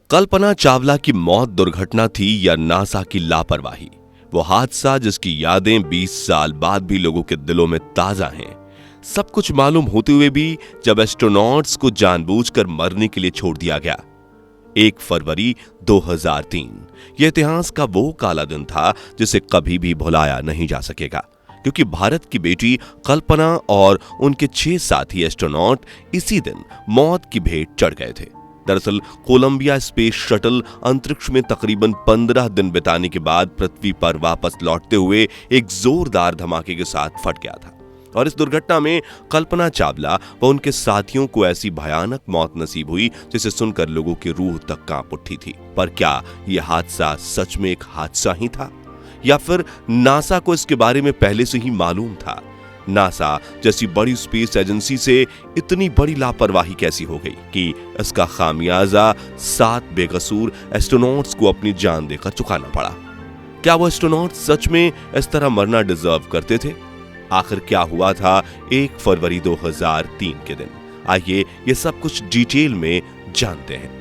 कल्पना चावला की मौत दुर्घटना थी या नासा की लापरवाही? वो हादसा जिसकी यादें 20 साल बाद भी लोगों के दिलों में ताजा हैं। सब कुछ मालूम होते हुए भी जब एस्ट्रोनॉट्स को जानबूझकर मरने के लिए छोड़ दिया गया। 1 फरवरी 2003 यह इतिहास का वो काला दिन था जिसे कभी भी भुलाया नहीं जा सकेगा, क्योंकि भारत की बेटी कल्पना और उनके 6 साथी एस्ट्रोनॉट इसी दिन मौत की भेंट चढ़ गए थे। दरअसल कोलंबिया स्पेस शटल अंतरिक्ष में तकरीबन 15 दिन बिताने के बाद पृथ्वी पर वापस लौटते हुए एक जोरदार धमाके के साथ फट गया था, और इस दुर्घटना में कल्पना चावला व उनके साथियों को ऐसी भयानक मौत नसीब हुई जिसे सुनकर लोगों की रूह तक कांप उठी थी। पर क्या यह हादसा सच में एक हादसा ही था, या फिर नासा को इसके बारे में पहले से ही मालूम था? नासा जैसी बड़ी स्पेस एजेंसी से इतनी बड़ी लापरवाही कैसी हो गई कि इसका खामियाजा 7 बेकसूर एस्ट्रोनॉट्स को अपनी जान देकर चुकाना पड़ा? क्या वो एस्ट्रोनॉट्स सच में इस तरह मरना डिजर्व करते थे? आखिर क्या हुआ था 1 फरवरी 2003 के दिन? आइए ये सब कुछ डिटेल में जानते हैं।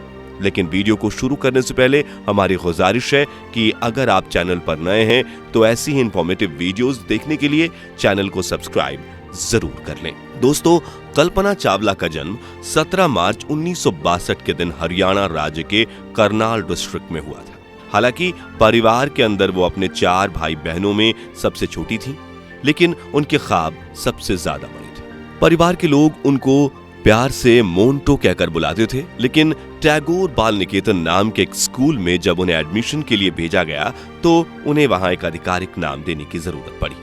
लेकिन वीडियो को शुरू करने से पहले हमारी गुजारिश है कि अगर आप चैनल पर नए हैं तो ऐसी ही इंफॉर्मेटिव वीडियोस देखने के लिए चैनल को सब्सक्राइब जरूर कर लें। दोस्तों, कल्पना चावला का जन्म 17 मार्च 1962 के दिन हरियाणा राज्य के करनाल डिस्ट्रिक्ट में हुआ था। हालांकि परिवार के अंदर वो अपने 4 भाई बहनों में सबसे छोटी थी, लेकिन उनके ख्वाब सबसे ज्यादा बड़े थे। परिवार के लोग उनको प्यार से मोन्टो कहकर बुलाते थे, लेकिन टैगोर बाल निकेतन नाम के एक स्कूल में जब उन्हें एडमिशन के लिए भेजा गया तो उन्हें वहां एक आधिकारिक नाम देने की जरूरत पड़ी।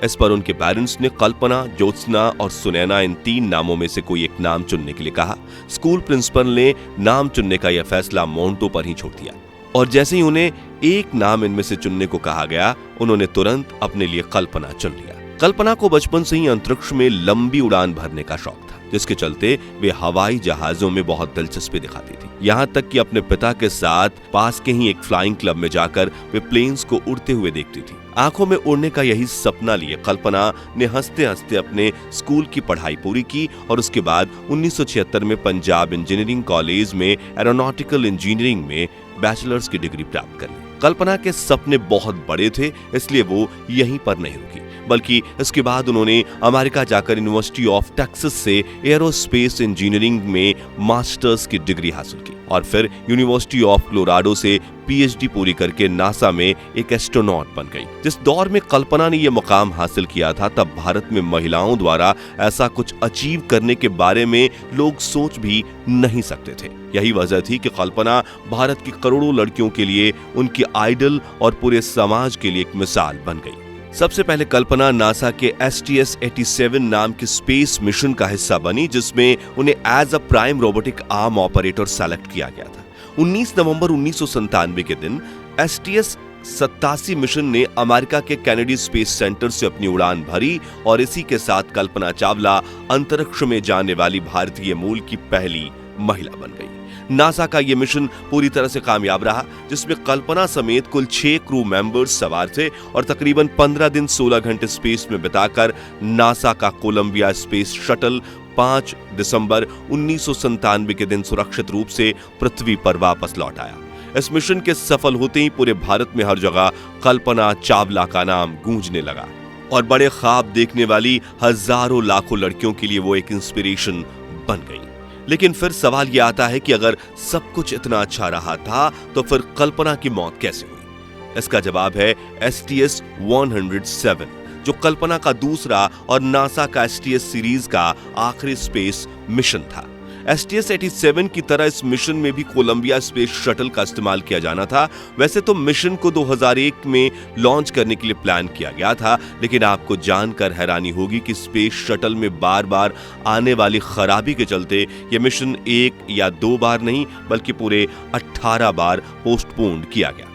इस पर उनके पेरेंट्स ने कल्पना, ज्योत्सना और सुनैना इन 3 नामों में से कोई एक नाम चुनने के लिए कहा। स्कूल प्रिंसिपल ने नाम चुनने का यह फैसला मोन्टो पर ही छोड़ दिया, और जैसे ही उन्हें एक नाम इनमें से चुनने को कहा गया, उन्होंने तुरंत अपने लिए कल्पना चुन लिया। कल्पना को बचपन से ही अंतरिक्ष में लंबी उड़ान भरने का शौक था, जिसके चलते वे हवाई जहाजों में बहुत दिलचस्पी दिखाती थी। यहाँ तक कि अपने पिता के साथ पास के ही एक फ्लाइंग क्लब में जाकर वे प्लेन्स को उड़ते हुए देखती थी। आंखों में उड़ने का यही सपना लिए कल्पना ने हंसते हंसते अपने स्कूल की पढ़ाई पूरी की और उसके बाद 1976 में पंजाब इंजीनियरिंग कॉलेज में एरोनॉटिकल इंजीनियरिंग में बैचलर्स की डिग्री प्राप्त कर ली। कल्पना के सपने बहुत बड़े थे, इसलिए वो यहीं पर नहीं रुकी, बल्कि इसके बाद उन्होंने अमेरिका जाकर यूनिवर्सिटी ऑफ टेक्सास से एरोस्पेस इंजीनियरिंग में मास्टर्स की डिग्री हासिल की और फिर यूनिवर्सिटी ऑफ कोलोराडो से पीएचडी पूरी करके नासा में एक एस्ट्रोनॉट बन गई। जिस दौर में कल्पना ने यह मुकाम हासिल किया था, तब भारत में महिलाओं द्वारा ऐसा कुछ अचीव करने के बारे में लोग सोच भी नहीं सकते थे। यही वजह थी कि कल्पना भारत की करोड़ों लड़कियों के लिए उनकी आइडल और पूरे समाज के लिए एक मिसाल बन गई। सबसे पहले कल्पना नासा के STS-87 नाम के स्पेस मिशन का हिस्सा बनी, जिसमें उन्हें as a prime robotic arm operator select किया गया था। 19 नवंबर 1997 के दिन STS-87 मिशन ने अमेरिका के कैनेडी स्पेस सेंटर से अपनी उड़ान भरी और इसी के साथ कल्पना चावला अंतरिक्ष में जाने वाली भारतीय मूल की पहली महिला बन गई। नासा का यह मिशन पूरी तरह से कामयाब रहा, जिसमें कल्पना समेत कुल 6 क्रू मेंबर्स सवार थे और तकरीबन 15 दिन 16 घंटे स्पेस में बिताकर नासा का कोलंबिया स्पेस शटल 5 दिसंबर 1997 के दिन सुरक्षित रूप से पृथ्वी पर वापस लौट आया। इस मिशन के सफल होते ही पूरे भारत में हर जगह कल्पना चावला का नाम गूंजने लगा और बड़े ख्वाब देखने वाली हजारों लाखों लड़कियों के लिए वो एक इंस्पिरेशन बन गई। लेकिन फिर सवाल यह आता है कि अगर सब कुछ इतना अच्छा रहा था तो फिर कल्पना की मौत कैसे हुई? इसका जवाब है STS-107, जो कल्पना का दूसरा और नासा का STS सीरीज का आखिरी स्पेस मिशन था। STS-87 की तरह इस मिशन में भी कोलंबिया स्पेस शटल का इस्तेमाल किया जाना था। वैसे तो मिशन को 2001 में लॉन्च करने के लिए प्लान किया गया था, लेकिन आपको जानकर हैरानी होगी कि स्पेस शटल में बार बार आने वाली खराबी के चलते यह मिशन 1 या 2 बार नहीं बल्कि पूरे 18 बार पोस्टपोन्ड किया गया।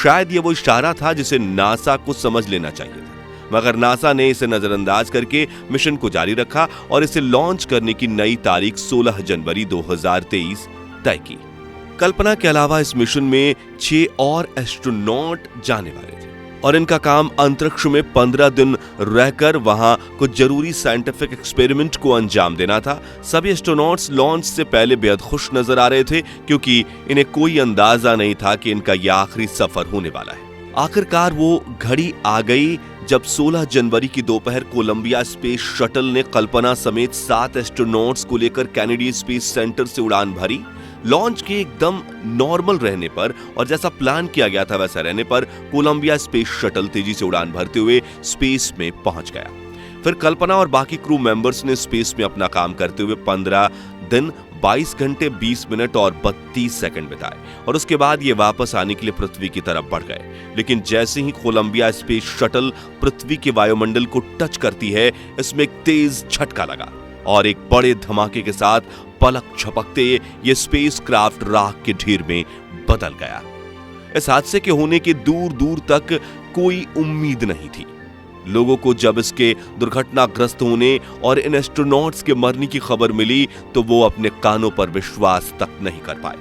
शायद यह वो इशारा था जिसे नासा को समझ लेना चाहिए था, मगर नासा ने इसे नजरअंदाज करके मिशन को जारी रखा और इसे लॉन्च करने की नई तारीख 16 जनवरी 2023 तय की। कल्पना के अलावा इस मिशन में 6 और एस्ट्रोनॉट जाने वाले थे। और इनका काम अंतरिक्ष में 15 दिन रहकर वहां कुछ जरूरी साइंटिफिक एक्सपेरिमेंट को अंजाम देना था। सभी एस्ट्रोनॉट्स लॉन्च से पहले बेहद खुश नजर आ रहे थे क्योंकि इन्हें कोई अंदाजा नहीं था कि इनका यह आखिरी सफर होने वाला है। आखिरकार वो घड़ी आ गई जब 16 जनवरी की दोपहर कोलंबिया स्पेस शटल ने कल्पना समेत 7 एस्ट्रोनॉट्स को लेकर कैनेडी स्पेस सेंटर से उड़ान भरी। लॉन्च के एकदम नॉर्मल रहने पर और जैसा प्लान किया गया था वैसा रहने पर कोलंबिया स्पेस शटल तेजी से उड़ान भरते हुए स्पेस में पहुंच गया। फिर कल्पना और बाकी क्रू मेंबर्स ने स्पेस में अपना काम करते हुए 15 दिन 22 घंटे 20 मिनट और 32 सेकंड बिताए और उसके बाद ये वापस आने के लिए पृथ्वी की तरफ बढ़ गए। लेकिन जैसे ही कोलंबिया स्पेस शटल पृथ्वी के वायुमंडल को टच करती है, इसमें एक तेज झटका लगा और एक बड़े धमाके के साथ पलक झपकते ये स्पेस क्राफ्ट राख के ढेर में बदल गया। इस हादसे के होने के दूर दूर तक कोई उम्मीद नहीं थी। लोगों को जब इसके दुर्घटनाग्रस्त होने और इन एस्ट्रोनॉट्स के मरने की खबर मिली तो वो अपने कानों पर विश्वास तक नहीं कर पाए।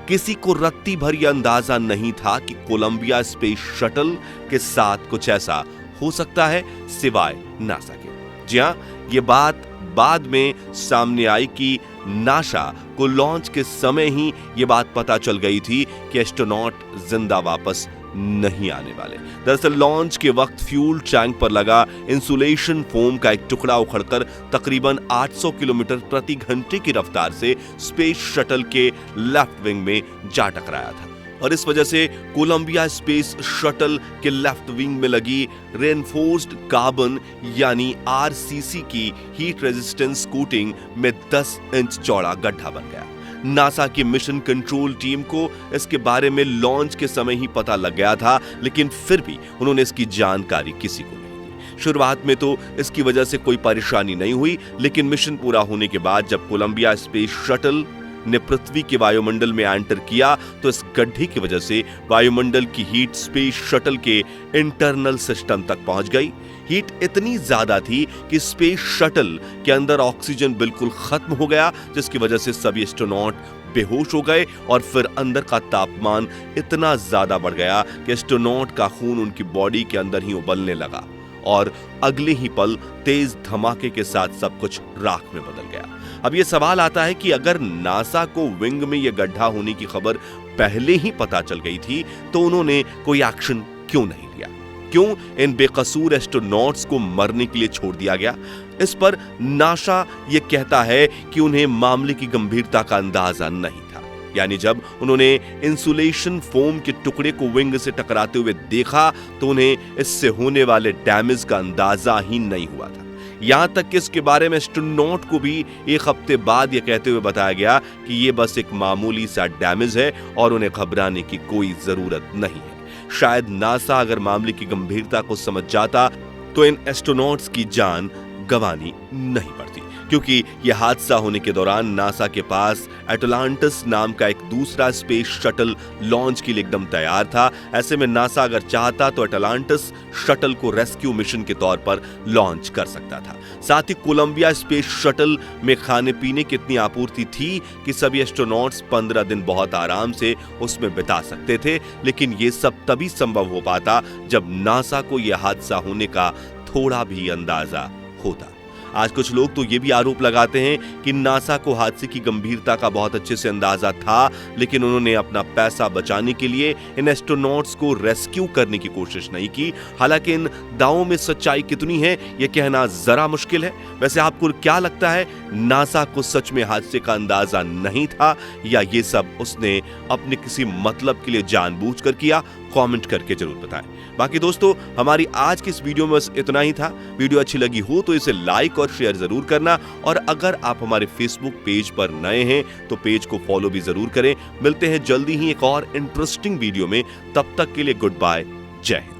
किसी को रत्ती भर यह अंदाजा नहीं था कि कोलंबिया स्पेस शटल के साथ कुछ ऐसा हो सकता है सिवाय नासा के। जी हां, ये बात बाद में सामने आई कि नासा को लॉन्च के समय ही ये बात पता चल गई थी कि एस्ट्रोनॉट जिंदा वापस नहीं आने वाले। दरअसल लॉन्च के वक्त फ्यूल टैंक पर लगा इंसुलेशन फोम का एक टुकड़ा उखड़कर तकरीबन 800 किलोमीटर प्रति घंटे की रफ्तार से स्पेस शटल के लेफ्ट विंग में जा टकराया था और इस वजह से कोलंबिया स्पेस शटल के लेफ्ट विंग में लगी रेनफोर्स्ड कार्बन यानी आरसीसी की हीट रेजिस्टेंस कोटिंग में 10 इंच चौड़ा गड्ढा बन गया। नासा की मिशन कंट्रोल टीम को इसके बारे में लॉन्च के समय ही पता लग गया था, लेकिन फिर भी उन्होंने इसकी जानकारी किसी को नहीं दी। शुरुआत में तो इसकी वजह से कोई परेशानी नहीं हुई, लेकिन मिशन पूरा होने के बाद जब कोलंबिया स्पेस शटल ने पृथ्वी के वायुमंडल में एंटर किया तो इस गड्ढे की वजह से वायुमंडल की हीट स्पेस शटल के इंटरनल सिस्टम तक पहुंच गई। हीट इतनी ज्यादा थी कि स्पेस शटल के अंदर ऑक्सीजन बिल्कुल खत्म हो गया, जिसकी वजह से सभी एस्ट्रोनॉट बेहोश हो गए और फिर अंदर का तापमान इतना ज्यादा बढ़ गया कि एस्ट्रोनॉट का खून उनकी बॉडी के अंदर ही उबलने लगा और अगले ही पल तेज धमाके के साथ सब कुछ राख में बदल गया। अब ये सवाल आता है कि अगर नासा को विंग में यह गड्ढा होने की खबर पहले ही पता चल गई थी तो उन्होंने कोई एक्शन क्यों नहीं लिया? क्यों इन बेकसूर एस्ट्रोनॉट्स को मरने के लिए छोड़ दिया गया? इस पर नासा ये कहता है कि उन्हें मामले की गंभीरता का अंदाजा नहीं था। यानी जब उन्होंने इंसुलेशन फोम के टुकड़े को विंग से टकराते हुए देखा तो उन्हें इससे होने वाले डैमेज का अंदाजा ही नहीं हुआ था। यहां तक कि इसके बारे में एस्ट्रोनॉट को भी एक हफ्ते बाद यह कहते हुए बताया गया कि यह बस एक मामूली सा डैमेज है और उन्हें घबराने की कोई जरूरत नहीं है। शायद नासा अगर मामले की गंभीरता को समझ जाता तो इन एस्ट्रोनॉट्स की जान गंवानी नहीं पड़ती, क्योंकि यह हादसा होने के दौरान नासा के पास एटलांटिस नाम का एक दूसरा स्पेस शटल लॉन्च के लिए एकदम तैयार था। ऐसे में नासा अगर चाहता तो एटलांटिस शटल को रेस्क्यू मिशन के तौर पर लॉन्च कर सकता था। साथ ही कोलंबिया स्पेस शटल में खाने पीने की इतनी आपूर्ति थी कि सभी एस्ट्रोनॉट्स 15 दिन बहुत आराम से उसमें बिता सकते थे, लेकिन ये सब तभी संभव हो पाता जब नासा को यह हादसा होने का थोड़ा भी अंदाजा होता। आज कुछ लोग तो ये भी आरोप लगाते हैं कि नासा को हादसे की गंभीरता का बहुत अच्छे से अंदाजा था, लेकिन उन्होंने अपना पैसा बचाने के लिए इन एस्ट्रोनॉट्स को रेस्क्यू करने की कोशिश नहीं की। हालांकि इन दावों में सच्चाई कितनी है यह कहना जरा मुश्किल है। वैसे आपको क्या लगता है, नासा को सच में हादसे का अंदाजा नहीं था या ये सब उसने अपने किसी मतलब के लिए जानबूझकर किया? कमेंट करके जरूर बताएं। बाकी दोस्तों, हमारी आज की इस वीडियो में बस इतना ही था। वीडियो अच्छी लगी हो तो इसे लाइक और शेयर जरूर करना, और अगर आप हमारे फेसबुक पेज पर नए हैं तो पेज को फॉलो भी जरूर करें। मिलते हैं जल्दी ही एक और इंटरेस्टिंग वीडियो में। तब तक के लिए गुड बाय, जय हिंद।